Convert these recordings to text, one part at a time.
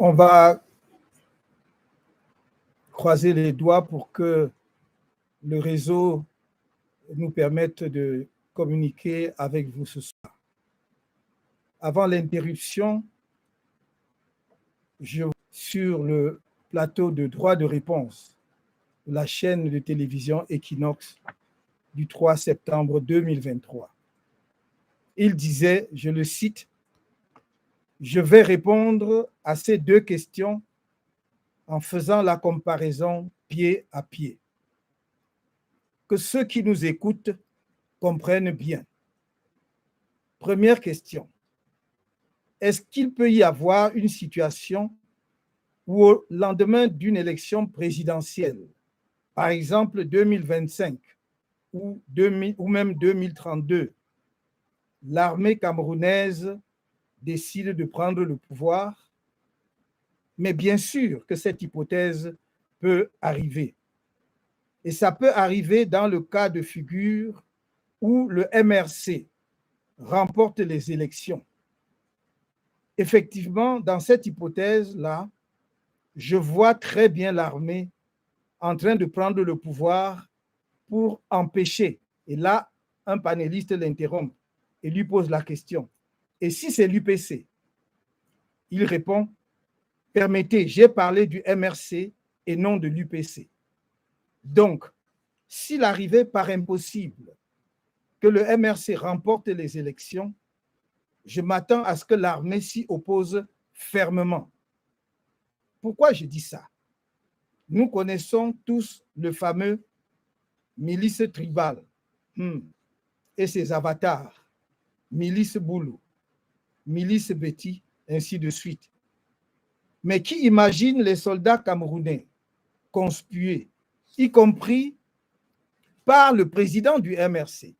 On va croiser les doigts pour que le réseau nous permette de communiquer avec vous ce soir. Avant l'interruption, sur le plateau de droit de réponse de la chaîne de télévision Equinox du 3 septembre 2023. Il disait, je le cite, « Je vais répondre à ces deux questions en faisant la comparaison pied à pied. Que ceux qui nous écoutent comprennent bien. Première question. Est-ce qu'il peut y avoir une situation où au lendemain d'une élection présidentielle, par exemple 2025 ou même 2032, l'armée camerounaise décide de prendre le pouvoir? Mais bien sûr que cette hypothèse peut arriver. Et ça peut arriver dans le cas de figure où le MRC remporte les élections. Effectivement, dans cette hypothèse-là, je vois très bien l'armée en train de prendre le pouvoir pour empêcher. Et là, un panéliste l'interrompt et lui pose la question. Et si c'est l'UPC? Il répond, permettez, j'ai parlé du MRC et non de l'UPC. Donc, s'il arrivait par impossible que le MRC remporte les élections, je m'attends à ce que l'armée s'y oppose fermement. Pourquoi je dis ça? Nous connaissons tous le fameux milice tribal et ses avatars, milice Boulou, milice Betty, ainsi de suite. Mais qui imagine les soldats camerounais conspués, y compris par le président du MRC,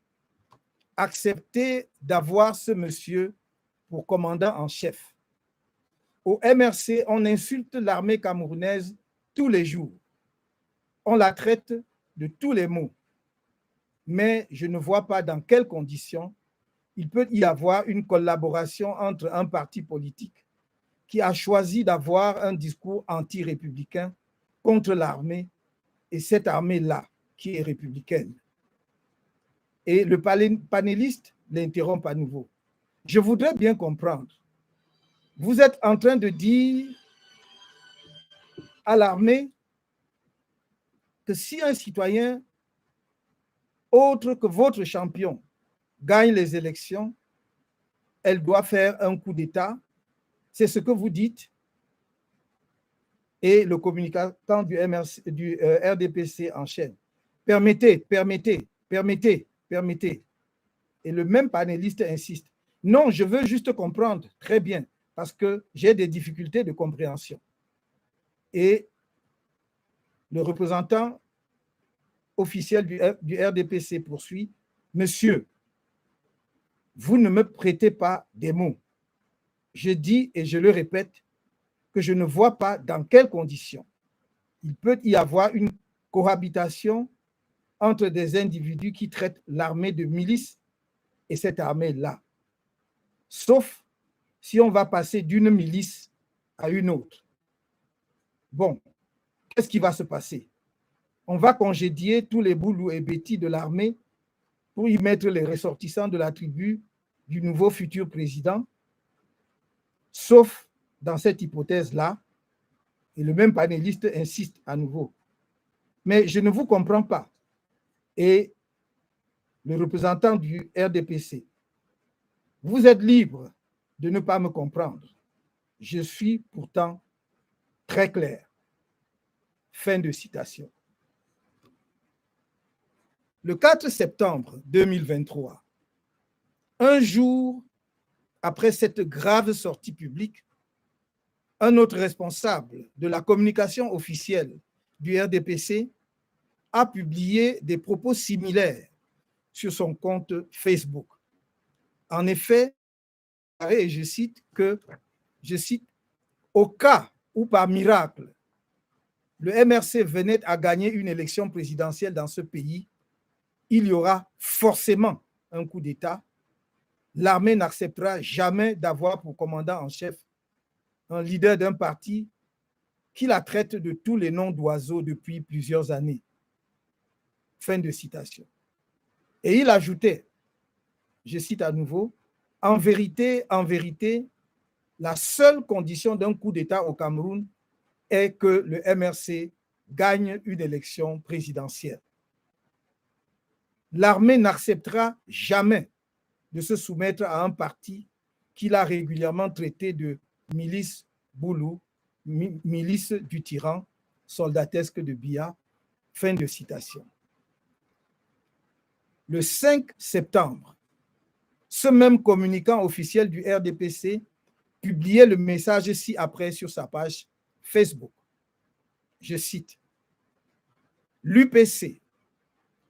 accepter d'avoir ce monsieur pour commandant en chef? Au MRC, on insulte l'armée camerounaise tous les jours. On la traite de tous les maux. Mais je ne vois pas dans quelles conditions il peut y avoir une collaboration entre un parti politique qui a choisi d'avoir un discours anti-républicain contre l'armée et cette armée-là qui est républicaine. Et le panéliste l'interrompt à nouveau. Je voudrais bien comprendre. Vous êtes en train de dire à l'armée que si un citoyen autre que votre champion gagne les élections, elle doit faire un coup d'État. C'est ce que vous dites. Et le communicant du RDPC enchaîne. Permettez. Et le même panéliste insiste. Non, je veux juste comprendre. Très bien, parce que j'ai des difficultés de compréhension. Et le représentant officiel du RDPC poursuit. Monsieur, vous ne me prêtez pas des mots. Je dis et je le répète que je ne vois pas dans quelles conditions il peut y avoir une cohabitation entre des individus qui traitent l'armée de milice et cette armée-là. Sauf si on va passer d'une milice à une autre. Bon, qu'est-ce qui va se passer? On va congédier tous les Boulous et Betty de l'armée pour y mettre les ressortissants de la tribu du nouveau futur président, sauf dans cette hypothèse-là, et le même panéliste insiste à nouveau. Mais je ne vous comprends pas. Et le représentant du RDPC, vous êtes libre de ne pas me comprendre. Je suis pourtant très clair. Fin de citation. Le 4 septembre 2023, un jour après cette grave sortie publique, un autre responsable de la communication officielle du RDPC a publié des propos similaires sur son compte Facebook. En effet, et je cite, au cas où par miracle, le MRC venait à gagner une élection présidentielle dans ce pays, il y aura forcément un coup d'État. L'armée n'acceptera jamais d'avoir pour commandant en chef un leader d'un parti qui la traite de tous les noms d'oiseaux depuis plusieurs années. Fin de citation. Et il ajoutait, je cite à nouveau, en vérité, la seule condition d'un coup d'État au Cameroun est que le MRC gagne une élection présidentielle. L'armée n'acceptera jamais de se soumettre à un parti qu'il a régulièrement traité de milice Boulou, milice du tyran, soldatesque de Biya. Fin de citation. Le 5 septembre, ce même communicant officiel du RDPC publiait le message ci-après sur sa page Facebook. Je cite, l'UPC,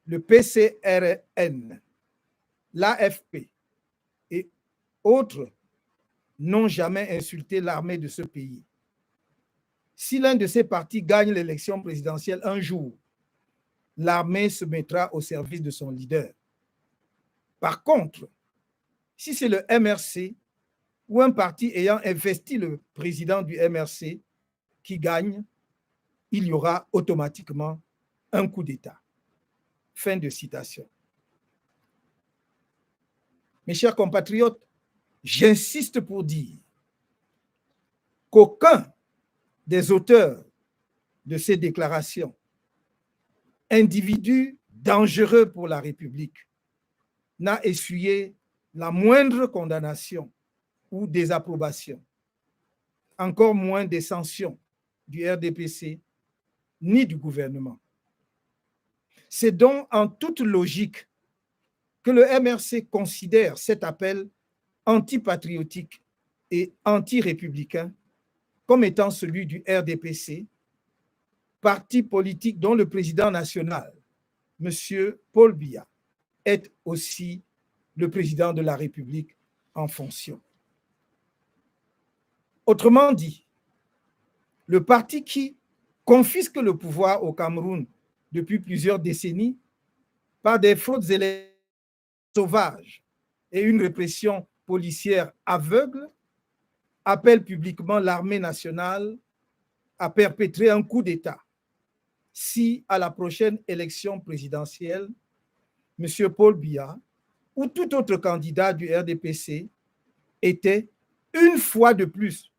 le PCRN, l'AFP et autres n'ont jamais insulté l'armée de ce pays. Si l'un de ces partis gagne l'élection présidentielle un jour, l'armée se mettra au service de son leader. Par contre, si c'est le MRC ou un parti ayant investi le président du MRC qui gagne, il y aura automatiquement un coup d'État. Fin de citation. Mes chers compatriotes, j'insiste pour dire qu'aucun des auteurs de ces déclarations, individus dangereux pour la République, n'a essuyé la moindre condamnation ou désapprobation, encore moins des sanctions du RDPC ni du gouvernement. C'est donc en toute logique que le MRC considère cet appel antipatriotique et anti-républicain comme étant celui du RDPC, parti politique dont le président national, M. Paul Biya, est aussi le président de la République en fonction. Autrement dit, le parti qui confisque le pouvoir au Cameroun depuis plusieurs décennies par des fraudes électorales sauvages et une répression policière aveugle, appelle publiquement l'armée nationale à perpétrer un coup d'État si, à la prochaine élection présidentielle, M. Paul Biya ou tout autre candidat du RDPC était une fois de plus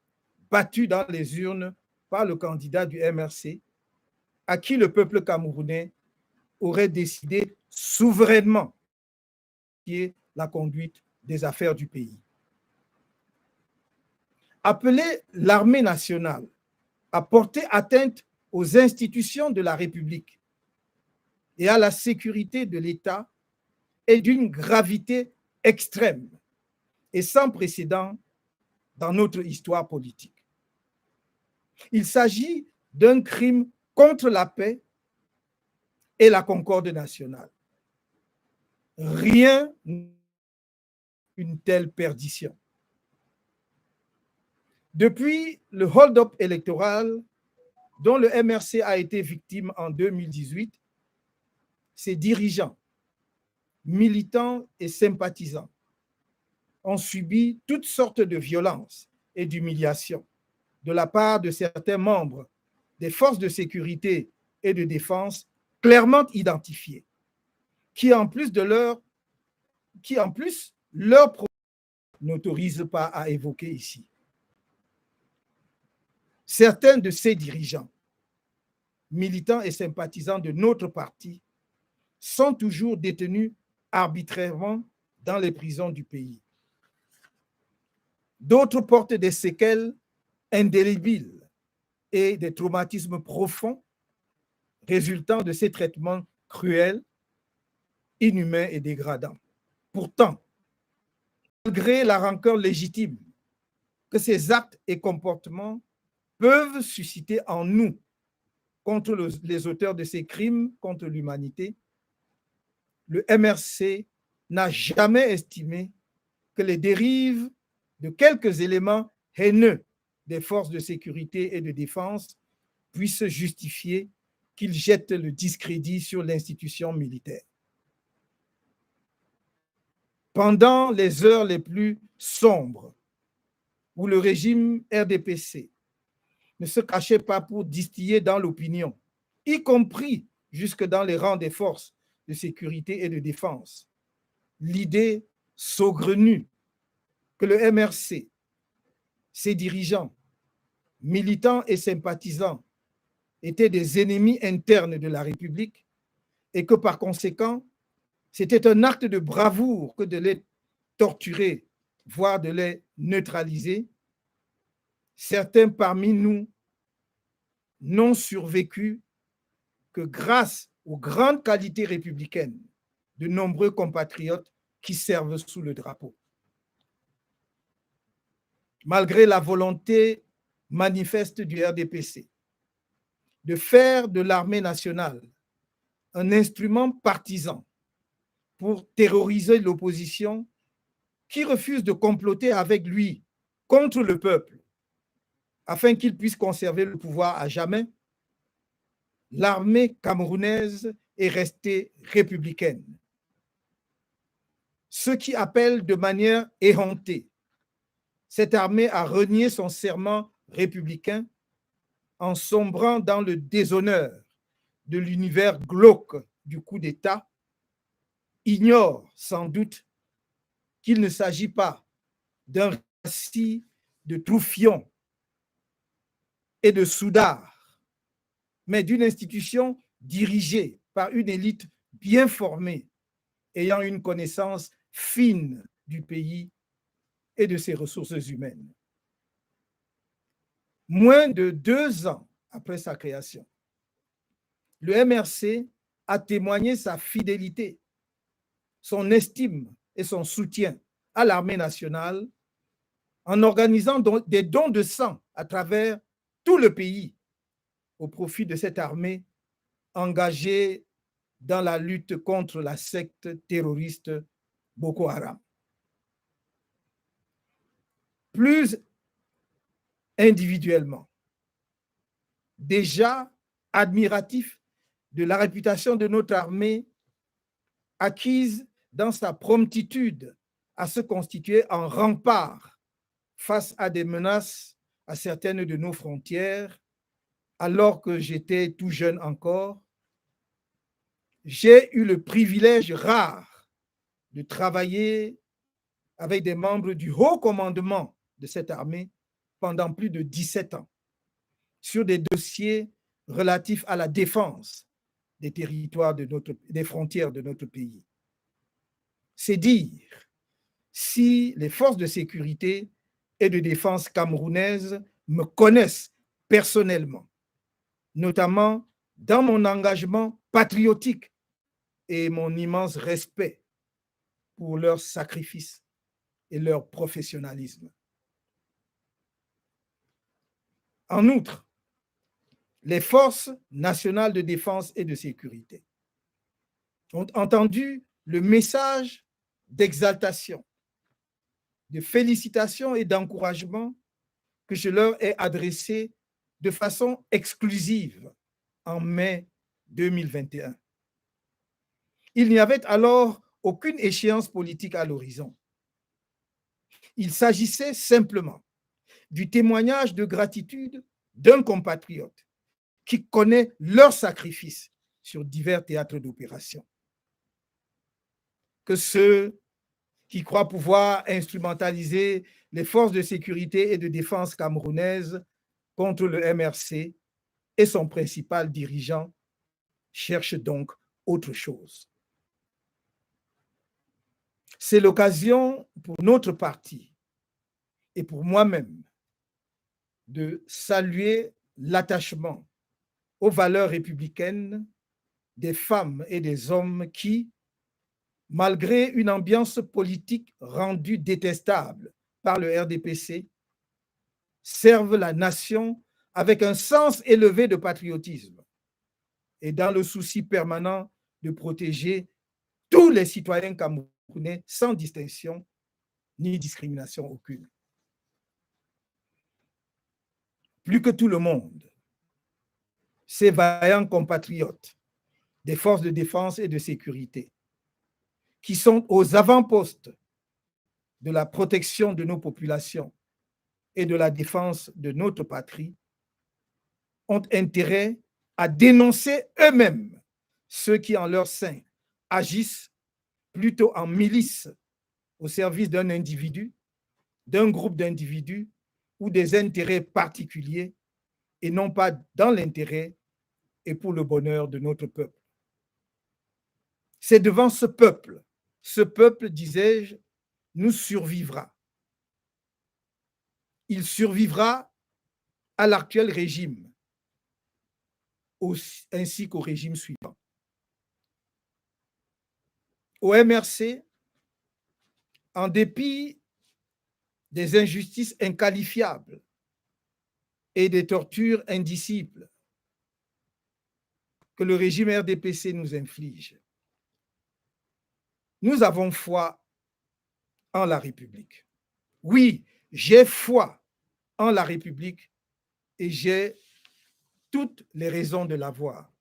battu dans les urnes par le candidat du MRC, à qui le peuple camerounais aurait décidé souverainement la conduite des affaires du pays. Appeler l'armée nationale à porter atteinte aux institutions de la République et à la sécurité de l'État est d'une gravité extrême et sans précédent dans notre histoire politique. Il s'agit d'un crime contre la paix et la concorde nationale. Rien une telle perdition. Depuis le hold-up électoral dont le MRC a été victime en 2018, ses dirigeants, militants et sympathisants ont subi toutes sortes de violences et d'humiliations de la part de certains membres des forces de sécurité et de défense clairement identifiés, qui en plus leur n'autorise pas à évoquer ici. Certains de ces dirigeants, militants et sympathisants de notre parti, sont toujours détenus arbitrairement dans les prisons du pays. D'autres portent des séquelles indélébiles et des traumatismes profonds résultant de ces traitements cruels, inhumains et dégradants. Pourtant, malgré la rancœur légitime que ces actes et comportements peuvent susciter en nous contre les auteurs de ces crimes contre l'humanité, le MRC n'a jamais estimé que les dérives de quelques éléments haineux des forces de sécurité et de défense puissent justifier qu'ils jettent le discrédit sur l'institution militaire. Pendant les heures les plus sombres où le régime RDPC ne se cachait pas pour distiller dans l'opinion, y compris jusque dans les rangs des forces de sécurité et de défense, l'idée saugrenue que le MRC, ses dirigeants, militants et sympathisants étaient des ennemis internes de la République et que par conséquent, c'était un acte de bravoure que de les torturer, voire de les neutraliser. Certains parmi nous n'ont survécu que grâce aux grandes qualités républicaines de nombreux compatriotes qui servent sous le drapeau. Malgré la volonté manifeste du RDPC de faire de l'armée nationale un instrument partisan pour terroriser l'opposition qui refuse de comploter avec lui contre le peuple afin qu'il puisse conserver le pouvoir à jamais, l'armée camerounaise est restée républicaine. Ce qui appelle de manière éhontée cette armée à renier son serment républicain en sombrant dans le déshonneur de l'univers glauque du coup d'État, ignore sans doute qu'il ne s'agit pas d'un récit de Troufion et de Soudard, mais d'une institution dirigée par une élite bien formée, ayant une connaissance fine du pays et de ses ressources humaines. Moins de 2 ans après sa création, le MRC a témoigné sa fidélité, son estime et son soutien à l'armée nationale en organisant des dons de sang à travers tout le pays au profit de cette armée engagée dans la lutte contre la secte terroriste Boko Haram. Plus individuellement, déjà admiratif de la réputation de notre armée acquise dans sa promptitude à se constituer en rempart face à des menaces à certaines de nos frontières, alors que j'étais tout jeune encore, j'ai eu le privilège rare de travailler avec des membres du haut commandement de cette armée pendant plus de 17 ans sur des dossiers relatifs à la défense des territoires des frontières de notre pays. C'est dire si les forces de sécurité et de défense camerounaises me connaissent personnellement, notamment dans mon engagement patriotique et mon immense respect pour leur sacrifice et leur professionnalisme. En outre, les forces nationales de défense et de sécurité ont entendu le message d'exaltation, de félicitations et d'encouragement que je leur ai adressé de façon exclusive en mai 2021. Il n'y avait alors aucune échéance politique à l'horizon. Il s'agissait simplement du témoignage de gratitude d'un compatriote qui connaît leur sacrifice sur divers théâtres d'opération. Que ceux qui croient pouvoir instrumentaliser les forces de sécurité et de défense camerounaises contre le MRC et son principal dirigeant cherchent donc autre chose. C'est l'occasion pour notre parti et pour moi-même de saluer l'attachement aux valeurs républicaines des femmes et des hommes qui, malgré une ambiance politique rendue détestable par le RDPC, servent la nation avec un sens élevé de patriotisme et dans le souci permanent de protéger tous les citoyens camerounais sans distinction ni discrimination aucune. Plus que tout le monde, ces vaillants compatriotes des forces de défense et de sécurité qui sont aux avant-postes de la protection de nos populations et de la défense de notre patrie ont intérêt à dénoncer eux-mêmes ceux qui, en leur sein, agissent plutôt en milice au service d'un individu, d'un groupe d'individus ou des intérêts particuliers et non pas dans l'intérêt et pour le bonheur de notre peuple. C'est devant ce peuple, disais-je, nous survivra. Il survivra à l'actuel régime, ainsi qu'au régime suivant. Au MRC, en dépit des injustices inqualifiables et des tortures indicibles que le régime RDPC nous inflige, nous avons foi en la République. Oui, j'ai foi en la République et j'ai toutes les raisons de l'avoir.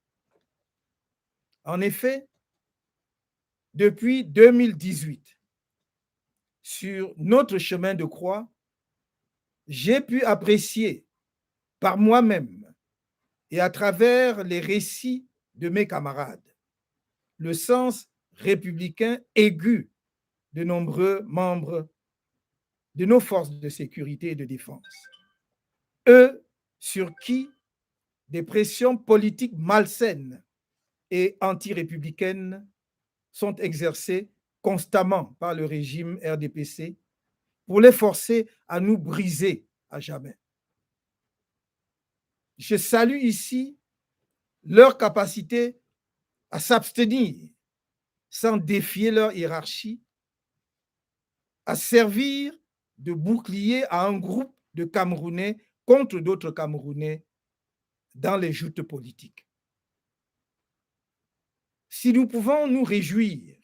En effet, depuis 2018, sur notre chemin de croix, j'ai pu apprécier par moi-même et à travers les récits de mes camarades le sens républicain aigu de nombreux membres de nos forces de sécurité et de défense. Eux sur qui des pressions politiques malsaines et anti-républicaines sont exercées constamment par le régime RDPC pour les forcer à nous briser à jamais. Je salue ici leur capacité à s'abstenir sans défier leur hiérarchie, à servir de bouclier à un groupe de Camerounais contre d'autres Camerounais dans les joutes politiques. Si nous pouvons nous réjouir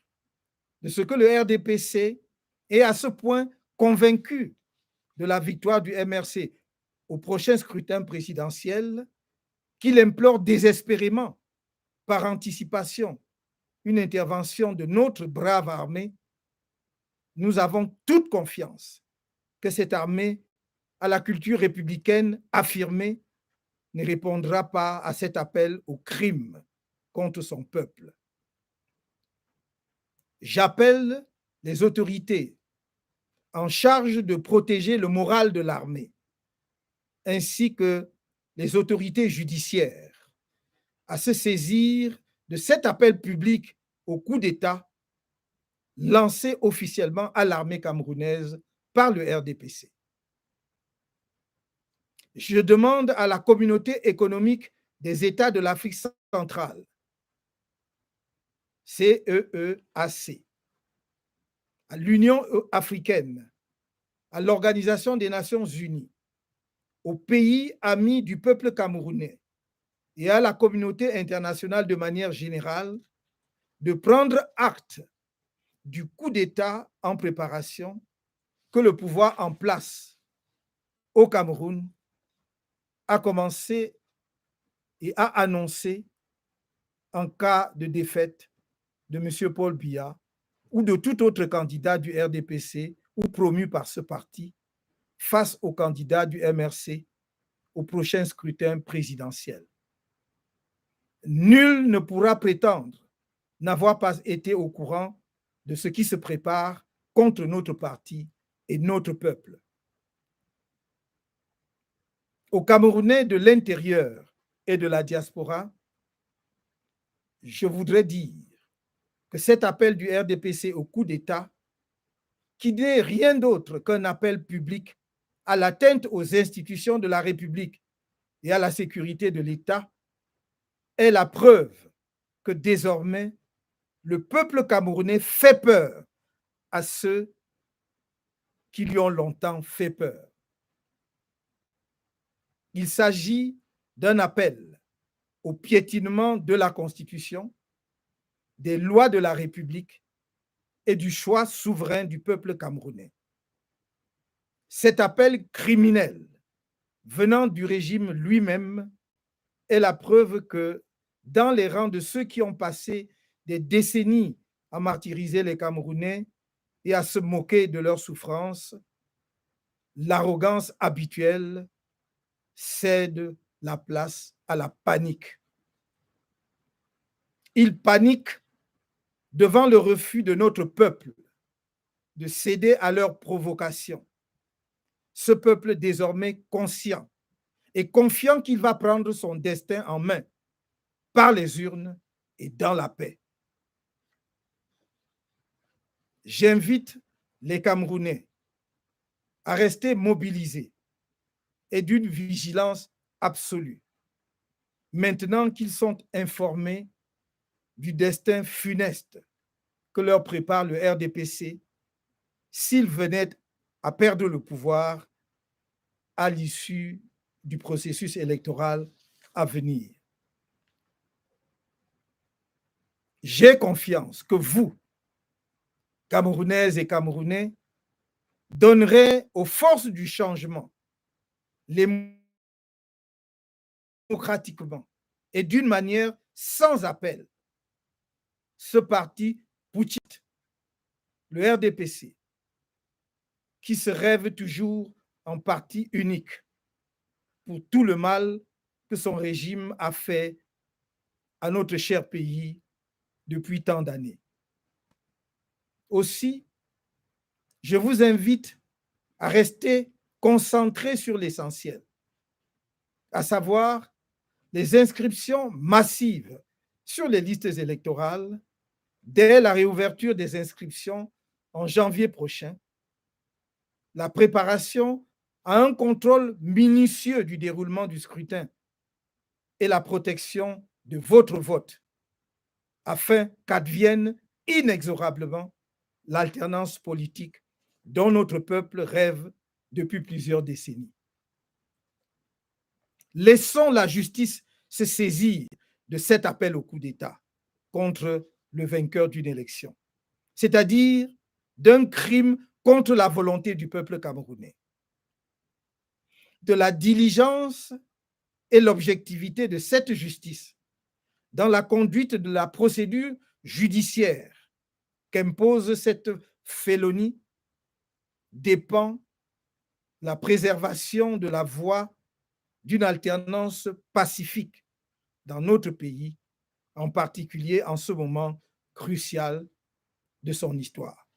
de ce que le RDPC est à ce point convaincu de la victoire du MRC au prochain scrutin présidentiel, qu'il implore désespérément, par anticipation, une intervention de notre brave armée, nous avons toute confiance que cette armée, à la culture républicaine affirmée, ne répondra pas à cet appel au crime contre son peuple. J'appelle les autorités en charge de protéger le moral de l'armée, ainsi que les autorités judiciaires, à se saisir de cet appel public au coup d'État lancé officiellement à l'armée camerounaise par le RDPC. Je demande à la communauté économique des États de l'Afrique centrale, CEEAC, à l'Union africaine, à l'Organisation des Nations unies, aux pays amis du peuple camerounais et à la communauté internationale de manière générale de prendre acte du coup d'État en préparation que le pouvoir en place au Cameroun a commencé et a annoncé en cas de défaite de M. Paul Biya ou de tout autre candidat du RDPC ou promu par ce parti face au candidat du MRC au prochain scrutin présidentiel. Nul ne pourra prétendre n'avoir pas été au courant de ce qui se prépare contre notre parti et notre peuple. Aux Camerounais de l'intérieur et de la diaspora, je voudrais dire que cet appel du RDPC au coup d'État, qui n'est rien d'autre qu'un appel public à l'atteinte aux institutions de la République et à la sécurité de l'État, est la preuve que désormais, le peuple camerounais fait peur à ceux qui lui ont longtemps fait peur. Il s'agit d'un appel au piétinement de la Constitution, des lois de la République et du choix souverain du peuple camerounais. Cet appel criminel venant du régime lui-même est la preuve que dans les rangs de ceux qui ont passé des décennies à martyriser les Camerounais et à se moquer de leurs souffrances, l'arrogance habituelle cède la place à la panique. Ils paniquent devant le refus de notre peuple de céder à leurs provocations. Ce peuple désormais conscient et confiant qu'il va prendre son destin en main par les urnes et dans la paix. J'invite les Camerounais à rester mobilisés et d'une vigilance absolue, maintenant qu'ils sont informés du destin funeste que leur prépare le RDPC s'ils venaient à perdre le pouvoir à l'issue du processus électoral à venir. J'ai confiance que vous, Camerounaises et Camerounais, donnerez aux forces du changement, démocratiquement et d'une manière sans appel, ce parti putschiste, le RDPC, qui se rêve toujours en parti unique pour tout le mal que son régime a fait à notre cher pays depuis tant d'années. Aussi, je vous invite à rester concentrés sur l'essentiel, à savoir les inscriptions massives sur les listes électorales dès la réouverture des inscriptions en janvier prochain, la préparation à un contrôle minutieux du déroulement du scrutin et la protection de votre vote, afin qu'advienne inexorablement l'alternance politique dont notre peuple rêve depuis plusieurs décennies. Laissons la justice se saisir de cet appel au coup d'État contre le vainqueur d'une élection, c'est-à-dire d'un crime contre la volonté du peuple camerounais. De la diligence et l'objectivité de cette justice dans la conduite de la procédure judiciaire qu'impose cette félonie dépend la préservation de la voie d'une alternance pacifique dans notre pays, en particulier en ce moment crucial de son histoire.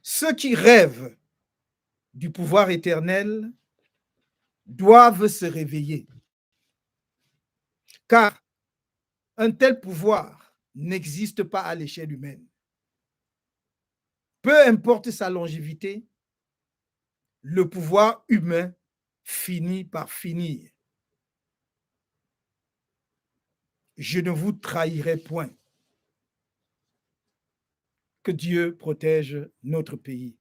Ceux qui rêvent du pouvoir éternel doivent se réveiller, car un tel pouvoir n'existe pas à l'échelle humaine. Peu importe sa longévité, le pouvoir humain finit par finir. Je ne vous trahirai point. Que Dieu protège notre pays.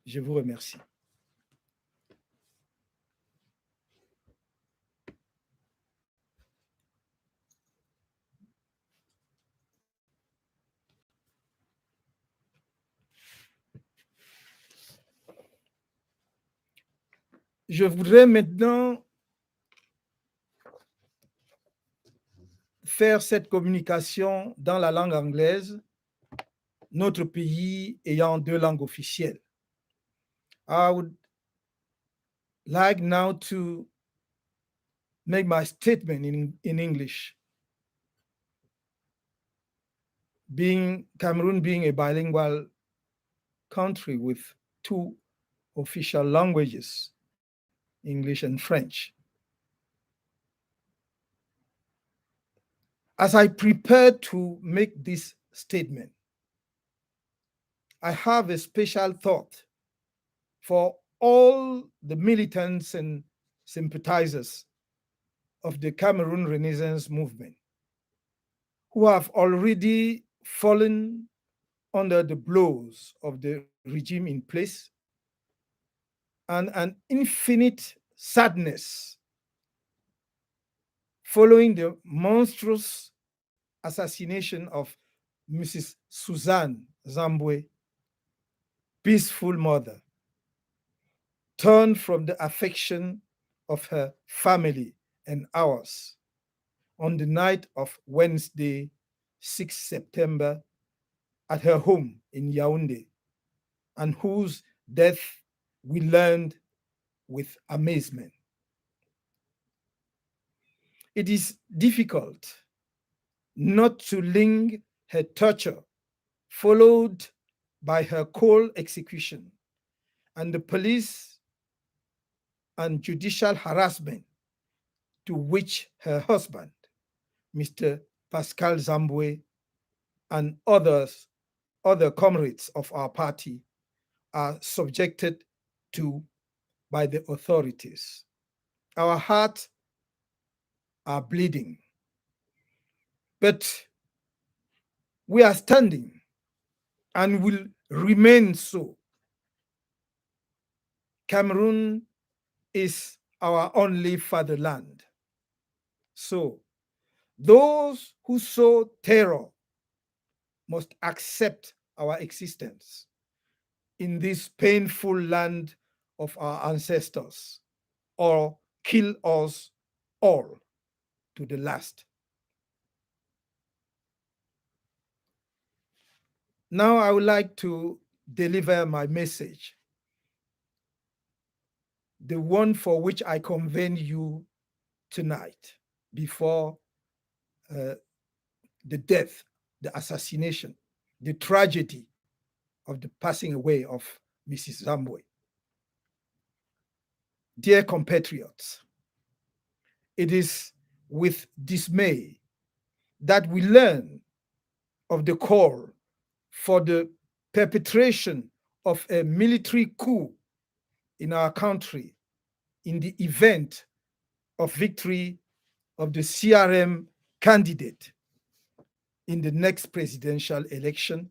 Je vous remercie. Je voudrais maintenant faire cette communication dans la langue anglaise, notre pays ayant deux langues officielles. I would like now to make my statement in English. Cameroon being a bilingual country with two official languages, English and French. As I prepare to make this statement, I have a special thought for all the militants and sympathizers of the Cameroon Renaissance movement who have already fallen under the blows of the regime in place, and an infinite sadness following the monstrous assassination of Mrs. Suzanne Zambwe, peaceful mother, torn from the affection of her family and ours on the night of Wednesday, 6 September at her home in Yaoundé, and whose death we learned with amazement. It is difficult not to link her torture, followed by her cold execution, and the police and judicial harassment to which her husband, Mr. Pascal Zambwe, and other comrades of our party are subjected to by the authorities. Our hearts are bleeding, but we are standing and will remain so. Cameroon is our only fatherland. So, those who sow terror must accept our existence in this painful land of our ancestors, or kill us all to the last. Now, I would like to deliver my message, the one for which I convene you tonight, before the death, the assassination, the tragedy of the passing away of Mrs. Zambwe. Dear compatriots, it is with dismay that we learn of the call for the perpetration of a military coup in our country in the event of victory of the CRM candidate in the next presidential election,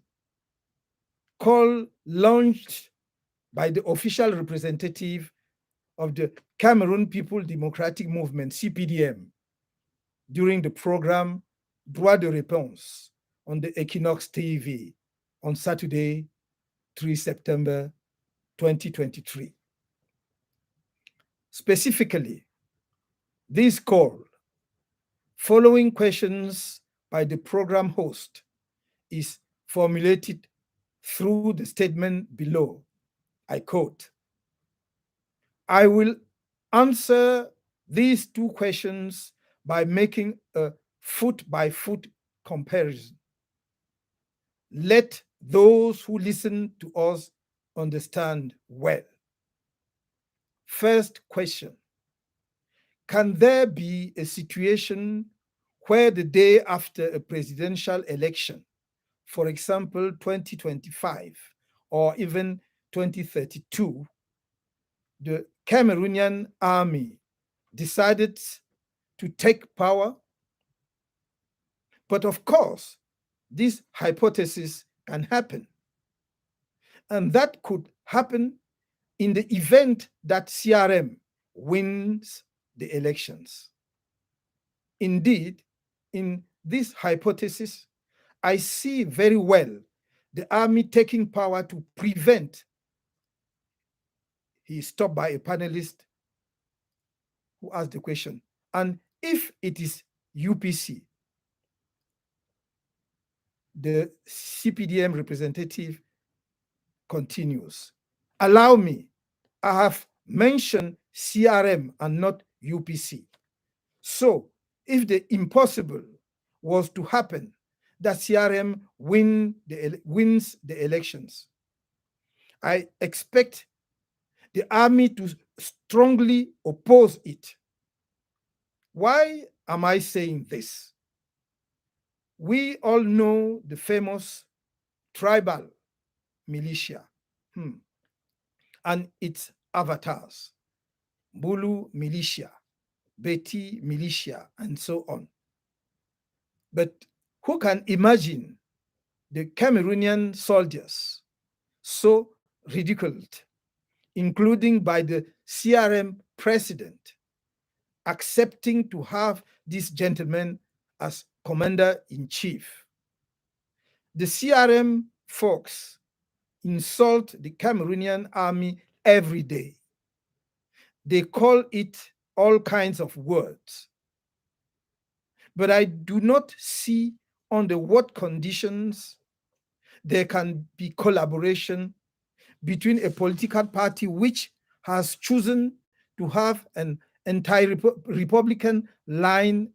call launched by the official representative of the Cameroon People Democratic Movement, CPDM, during the program Droit de Réponse on the Equinox TV on Saturday, 3 September 2023. Specifically, this call, following questions by the program host, is formulated through the statement below. I quote, I will answer these two questions by making a foot-by-foot comparison. Let those who listen to us understand well. First question, can there be a situation where the day after a presidential election, for example, 2025 or even 2032, the Cameroonian army decided to take power? But of course, this hypothesis can happen. And that could happen in the event that CRM wins the elections. Indeed, in this hypothesis, I see very well the army taking power to prevent. He is stopped by a panelist who asked the question, and if it is UPC, the CPDM representative continues. Allow me, I have mentioned CRM and not UPC. So if the impossible was to happen, that CRM wins the elections, I expect the army to strongly oppose it. Why am I saying this? We all know the famous tribal militia and its avatars, Bulu militia, Beti militia, and so on. But who can imagine the Cameroonian soldiers so ridiculed, including by the CRM president, accepting to have this gentleman as commander-in-chief? The CRM folks insult the Cameroonian army every day. They call it all kinds of words. But I do not see under what conditions there can be collaboration between a political party which has chosen to have an anti-Republican line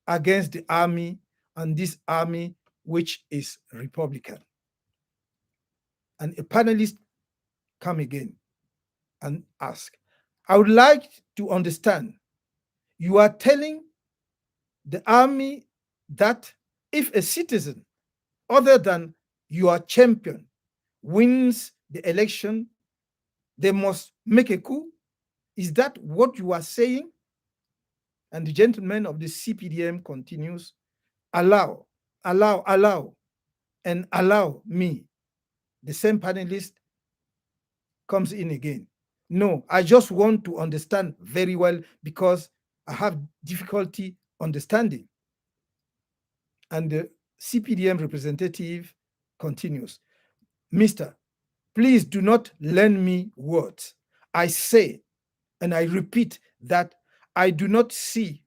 against the army, and this army which is Republican. And a panelist come again and ask, I would like to understand, you are telling the army that if a citizen other than your champion wins the election, they must make a coup? Is that what you are saying? And the gentleman of the CPDM continues, allow, and allow me. The same panelist comes in again. No, I just want to understand very well because I have difficulty understanding. And the CPDM representative continues, Mister, please do not lend me words. I say, and I repeat that I do not see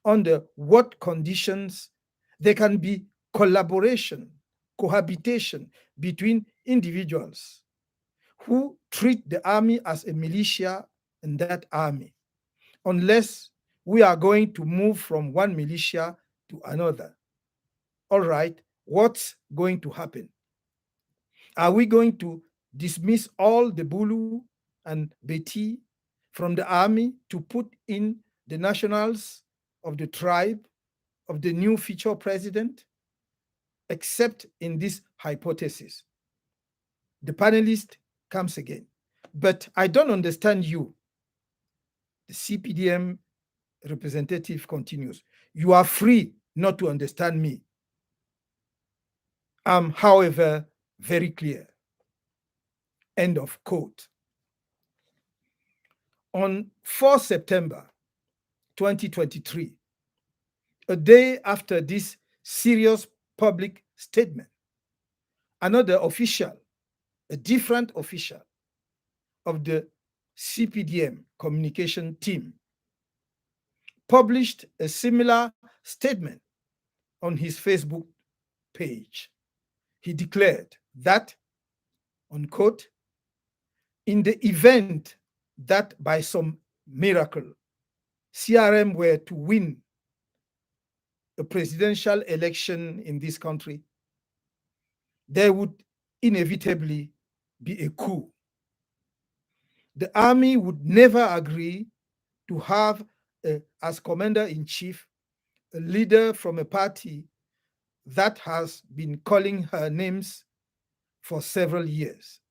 under what conditions there can be collaboration, cohabitation between individuals who treat the army as a militia in that army, unless we are going to move from one militia to another. All right, what's going to happen? Are we going to dismiss all the Bulu and Beti from the army to put in the nationals of the tribe of the new future president? Except in this hypothesis. The panelist comes again. But I don't understand you. The CPDM representative continues. You are free not to understand me. I'm, however, very clear. End of quote. On 4 September 2023, a day after this serious public statement, another official, a different official of the CPDM communication team, published a similar statement on his Facebook page. He declared that, unquote, in the event that by some miracle CRM were to win a presidential election in this country, there would inevitably be a coup. The army would never agree to have, as commander-in-chief, a leader from a party that has been calling her names for several years.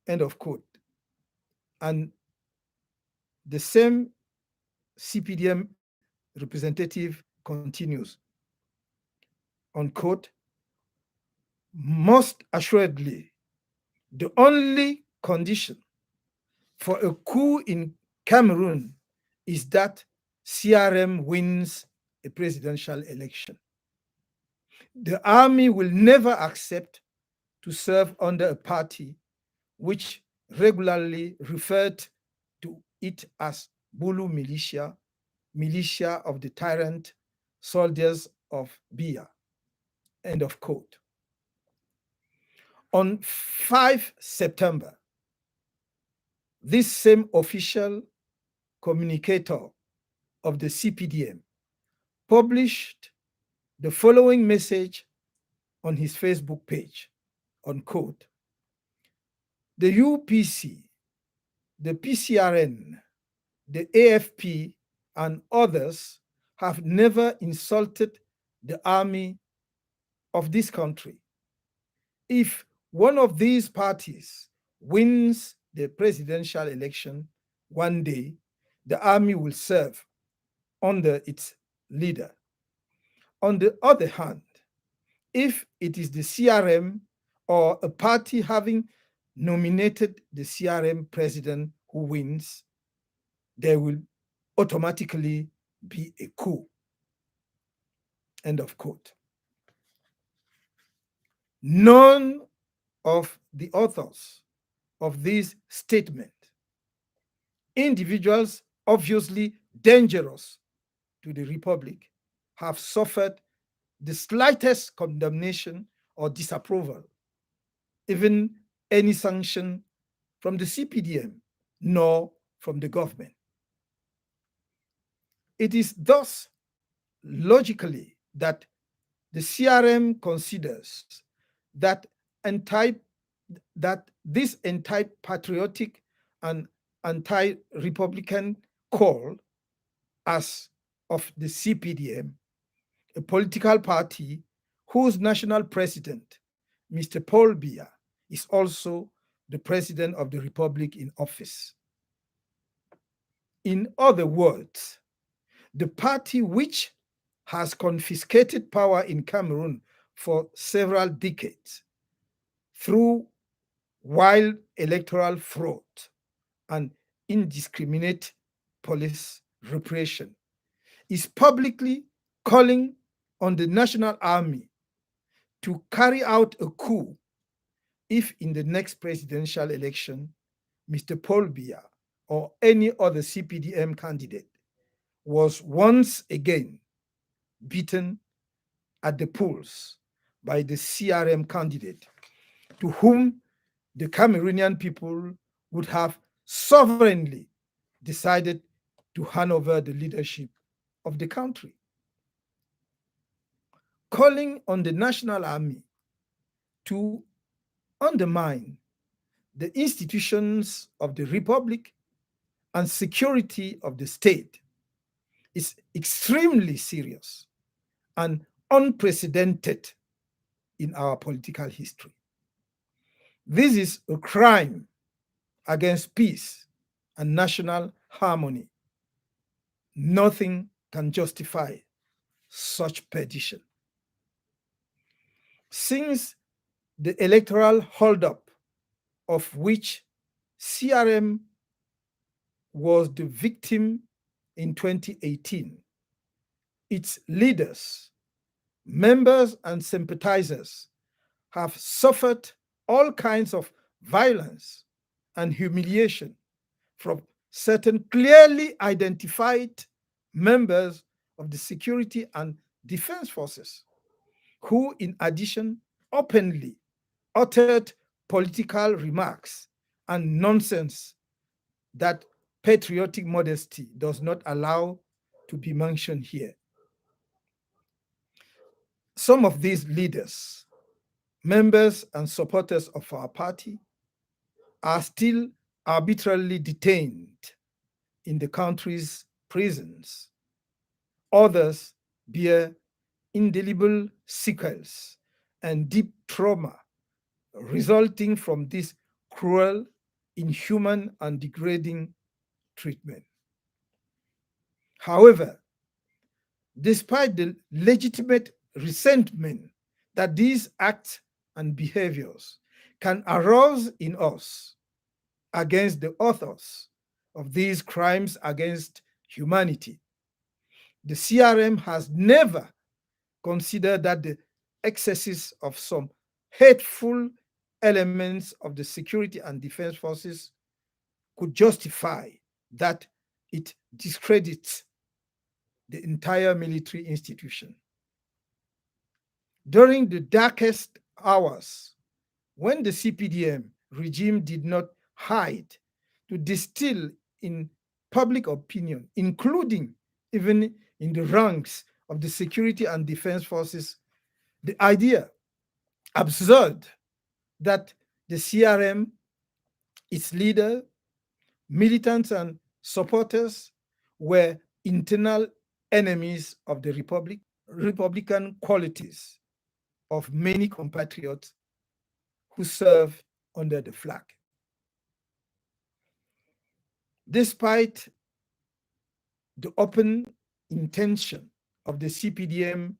End of quote. And the same CPDM representative continues, unquote, most assuredly, the only condition for a coup in Cameroon is that CRM wins a presidential election. The army will never accept to serve under a party which regularly referred to it as Bulu militia, militia of the tyrant soldiers of Biya. End of quote. On 5 September, this same official communicator of the CPDM published the following message on his Facebook page, unquote, the UPC, the PCRN, the AFP, and others have never insulted the army of this country. If one of these parties wins the presidential election one day, the army will serve under its leader. On the other hand, if it is the CRM or a party having nominated the CRM president who wins, there will automatically be a coup. End of quote. None of the authors of this statement, individuals obviously dangerous to the Republic, have suffered the slightest condemnation or disapproval, even any sanction from the CPDM, nor from the government. It is thus logically that the CRM considers that anti that this anti-patriotic and anti-republican call as of the CPDM, a political party whose national president, Mr. Paul Biya, is also the president of the republic in office. In other words, the party which has confiscated power in Cameroon for several decades through wild electoral fraud and indiscriminate police repression is publicly calling on the national army to carry out a coup if in the next presidential election, Mr. Paul Biya or any other CPDM candidate was once again beaten at the polls by the CRM candidate, to whom the Cameroonian people would have sovereignly decided to hand over the leadership of the country. Calling on the national army to undermine the institutions of the republic and security of the state is extremely serious and unprecedented in our political history. This is a crime against peace and national harmony. Nothing can justify such perdition. Since the electoral holdup of which CRM was the victim in 2018, its leaders, members, and sympathizers have suffered all kinds of violence and humiliation from certain clearly identified members of the security and defense forces, who, in addition, openly uttered political remarks and nonsense that patriotic modesty does not allow to be mentioned here. Some of these leaders, members, and supporters of our party are still arbitrarily detained in the country's prisons. Others bear indelible sequels and deep trauma resulting from this cruel, inhuman, and degrading treatment. However, despite the legitimate resentment that these acts and behaviors can arouse in us against the authors of these crimes against humanity, the CRM has never considered that the excesses of some hateful elements of the security and defense forces could justify that it discredits the entire military institution. During the darkest hours, when the CPDM regime did not hide to distill in public opinion, including even in the ranks of the security and defense forces, the idea, absurd, that the CRM, its leader, militants, and supporters were internal enemies of the Republican qualities of many compatriots who serve under the flag. Despite the open intention of the CPDM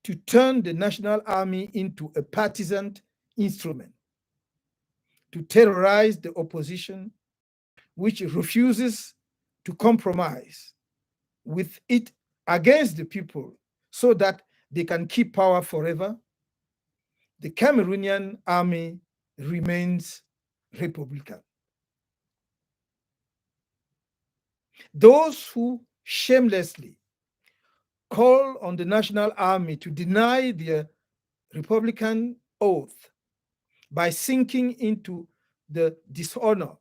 to turn the National Army into a partisan instrument, to terrorize the opposition, which refuses to compromise with it against the people so that they can keep power forever, the Cameroonian army remains Republican. Those who shamelessly call on the National Army to deny their Republican oath by sinking into the dishonor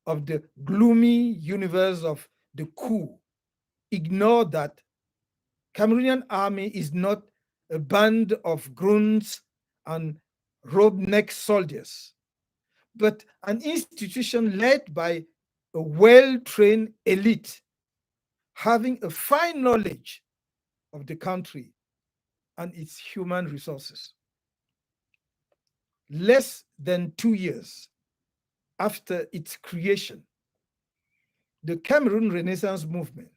of the gloomy universe of the coup. Ignore that Cameroonian army is not a band of grunts and robe-neck soldiers, but an institution led by a well-trained elite having a fine knowledge of the country and its human resources. Less than 2 years after its creation, the Cameroon Renaissance movement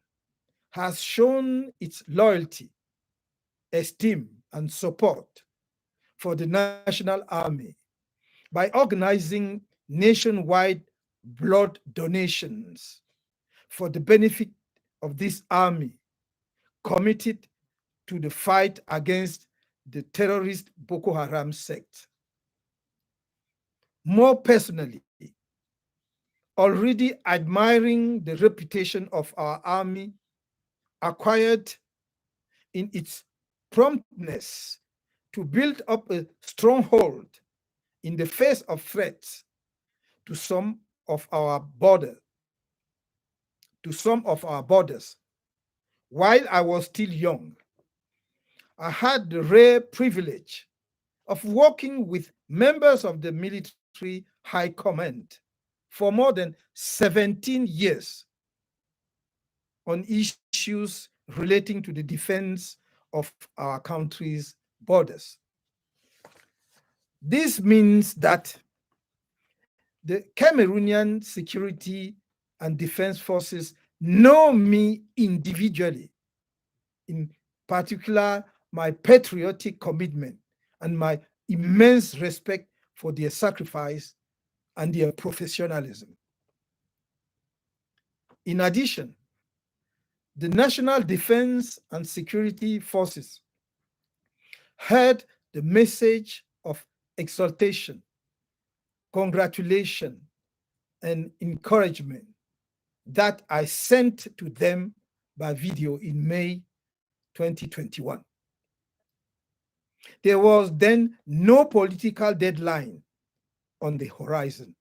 has shown its loyalty, esteem, and support for the National Army by organizing nationwide blood donations for the benefit of this army committed to the fight against the terrorist Boko Haram sect. More personally, already admiring the reputation of our army acquired in its promptness to build up a stronghold in the face of threats to some of our borders. While I was still young, I had the rare privilege of working with members of the military high command for more than 17 years on issues relating to the defense of our country's borders. This means that the Cameroonian security and defense forces know me individually, in particular my patriotic commitment and my immense respect for their sacrifice and their professionalism. In addition, the National Defense and Security Forces heard the message of exaltation, congratulation, and encouragement that I sent to them by video in May 2021. There was then no political deadline on the horizon.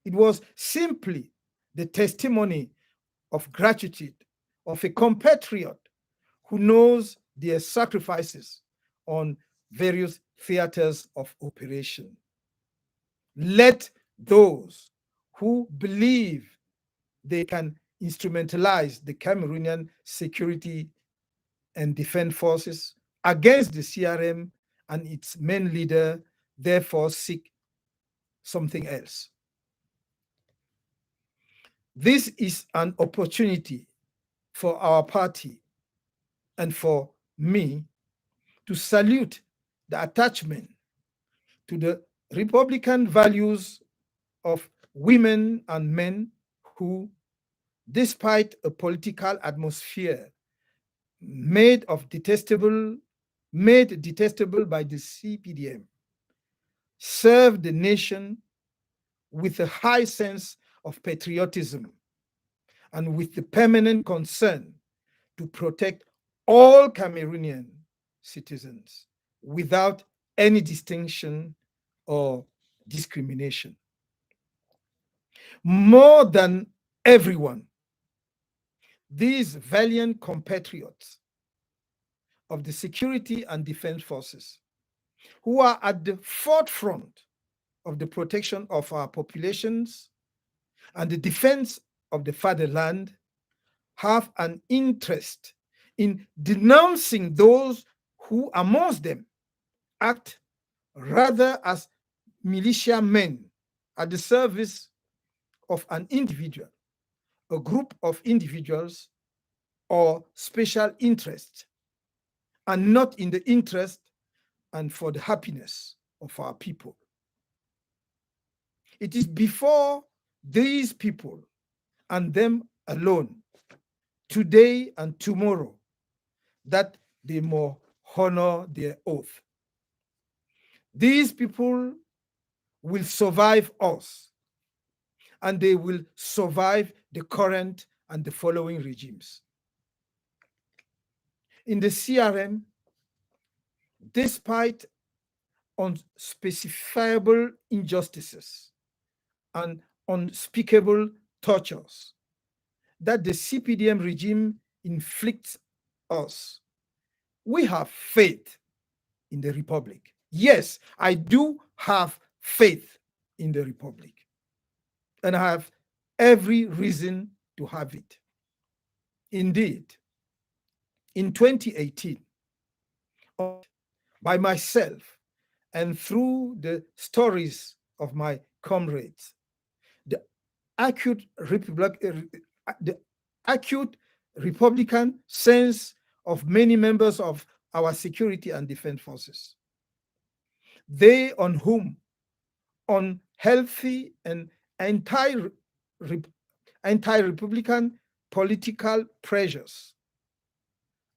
It was simply the testimony of gratitude of a compatriot who knows their sacrifices on various theaters of operation. Let those who believe they can instrumentalize the Cameroonian security and defense forces against the CRM and its main leader therefore seek something else. This is an opportunity for our party and for me to salute the attachment to the Republican values of women and men who, despite a political atmosphere made detestable by the CPDM, serve the nation with a high sense of patriotism and with the permanent concern to protect all Cameroonian citizens without any distinction or discrimination. More than everyone, these valiant compatriots of the security and defense forces, who are at the forefront of the protection of our populations and the defense of the fatherland, have an interest in denouncing those who amongst them act rather as militiamen at the service of an individual, a group of individuals, or special interest, and not in the interest and for the happiness of our people. It is before these people and them alone, today and tomorrow, that they more honor their oath. These people will survive us, and they will survive the current and the following regimes. In the CRM, despite unspecifiable injustices and unspeakable tortures that the CPDM regime inflicts us, we have faith in the Republic. Yes, I do have faith in the Republic, and I have every reason to have it. Indeed, in 2018, by myself and through the stories of my comrades, the acute the acute Republican sense of many members of our security and defense forces, they on whom unhealthy and anti anti-Republican political pressures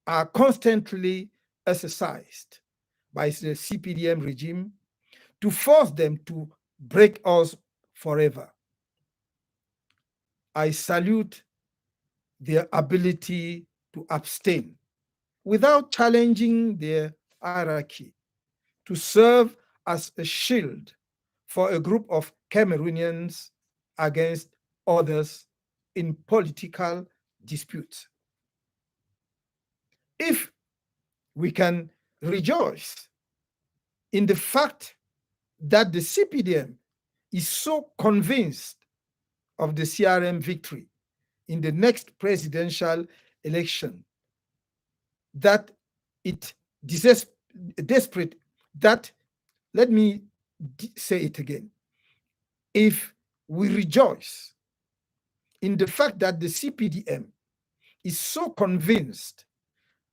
are constantly exercised by the CPDM regime to force them to break us forever. I salute their ability to abstain without challenging their hierarchy, to serve as a shield for a group of Cameroonians against others in political disputes. If we can rejoice in the fact that the CPDM is so convinced of the CRM victory in the next presidential election that it desperate that, let me say it again, if we rejoice in the fact that the CPDM is so convinced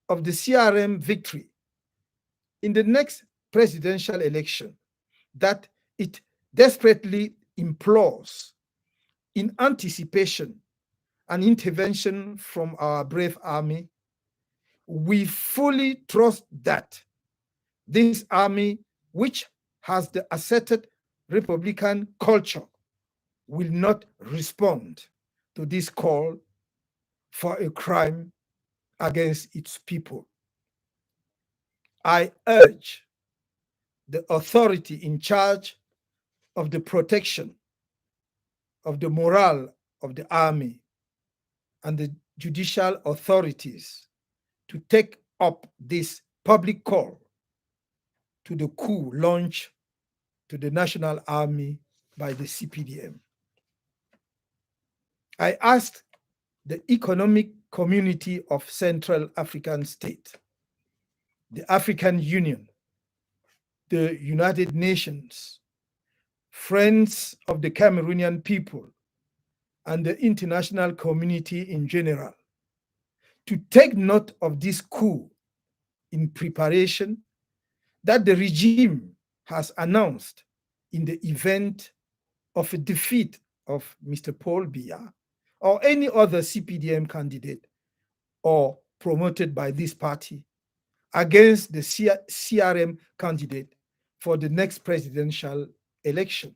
of the CRM victory in the next presidential election that it desperately implores in anticipation an intervention from our brave army, we fully trust that this army, which has the asserted Republican culture, will not respond to this call for a crime against its people. I urge the authority in charge of the protection of the morale of the army and the judicial authorities to take up this public call to the coup launched to the National Army by the CPDM. I asked the Economic Community of Central African States, the African Union, the United Nations, friends of the Cameroonian people, and the international community in general to take note of this coup in preparation that the regime has announced in the event of a defeat of Mr. Paul Biya or any other CPDM candidate or promoted by this party against the CRM candidate for the next presidential election.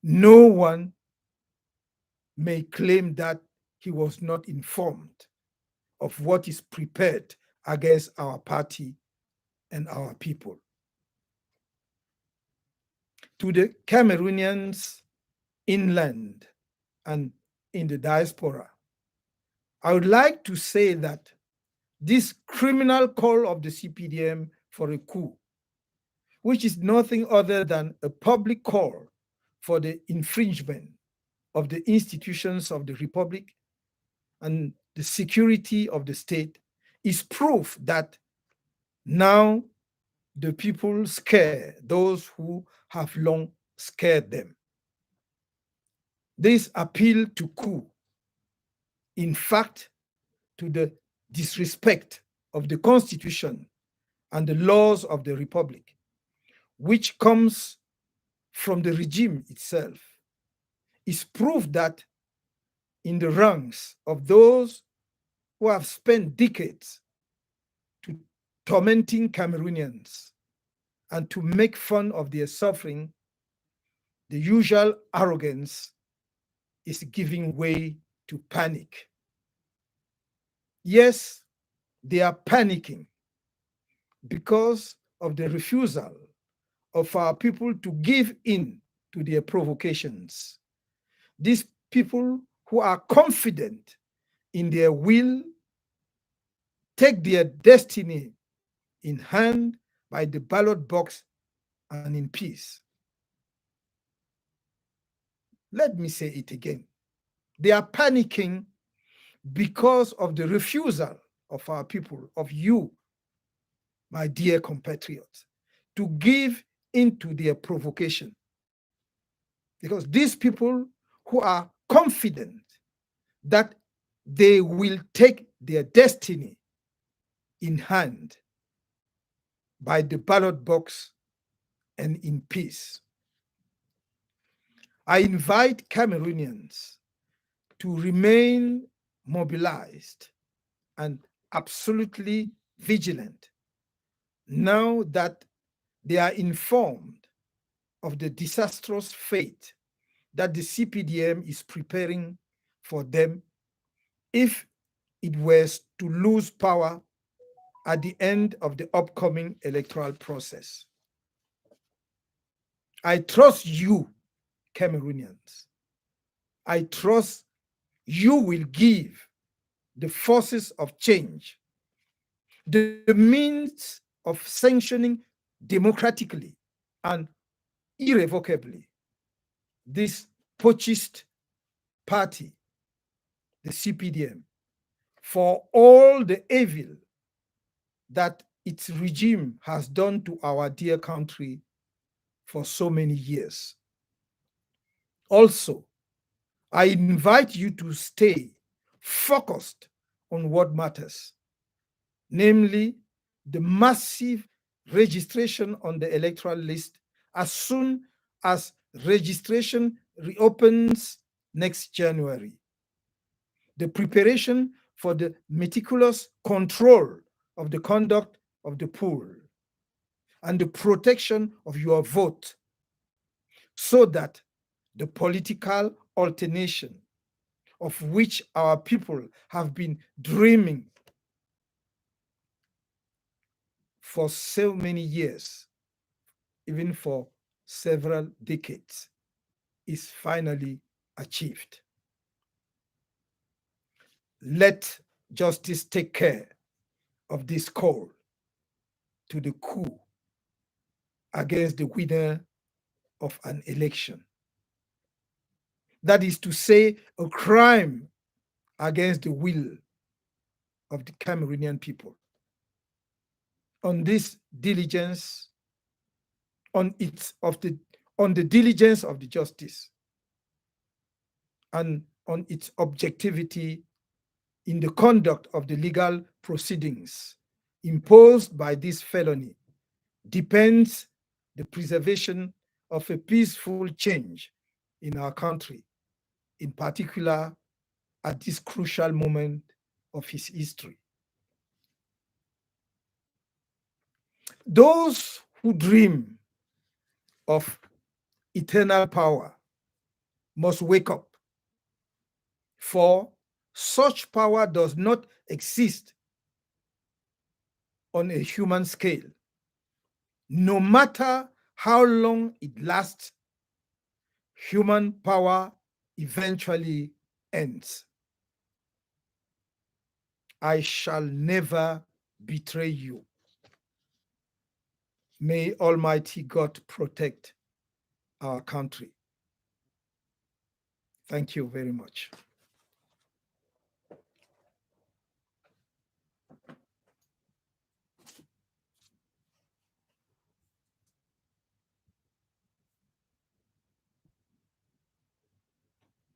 No one may claim that he was not informed of what is prepared against our party and our people. To the Cameroonians inland and in the diaspora, I would like to say that this criminal call of the CPDM for a coup, which is nothing other than a public call for the infringement of the institutions of the Republic and the security of the state, is proof that now the people scare those who have long scared them. This appeal to coup, in fact, to the disrespect of the Constitution and the laws of the Republic, which comes from the regime itself, is proof that in the ranks of those who have spent decades to tormenting Cameroonians and to make fun of their suffering, the usual arrogance is giving way to panic. Yes, They are panicking because of the refusal of our people to give in to their provocations. These people who are confident in their will take their destiny in hand by the ballot box and in peace. Let me say it again. They are panicking because of the refusal of our people, of you, my dear compatriots, to give into their provocation. Because these people who are confident that they will take their destiny in hand by the ballot box and in peace. I invite Cameroonians to remain mobilized and absolutely vigilant now that they are informed of the disastrous fate that the CPDM is preparing for them if it was to lose power at the end of the upcoming electoral process. I trust you, Cameroonians. I trust you will give the forces of change the means of sanctioning democratically and irrevocably this purchased party, the CPDM, for all the evil that its regime has done to our dear country for so many years. Also, I invite you to stay focused on what matters, namely the massive registration on the electoral list as soon as registration reopens next January, the preparation for the meticulous control of the conduct of the poll, and the protection of your vote so that the political alternation of which our people have been dreaming for so many years, even for several decades, is finally achieved. Let justice take care of this call to the coup against the winner of an election. That is to say, a crime against the will of the Cameroonian people. On this diligence, on the diligence of the justice, and on its objectivity in the conduct of the legal proceedings imposed by this felony depends the preservation of a peaceful change in our country, in particular at this crucial moment of his history. Those who dream of eternal power must wake up, for such power does not exist on a human scale. No matter how long it lasts, human power eventually ends. I shall never betray you. May Almighty God protect our country. Thank you very much.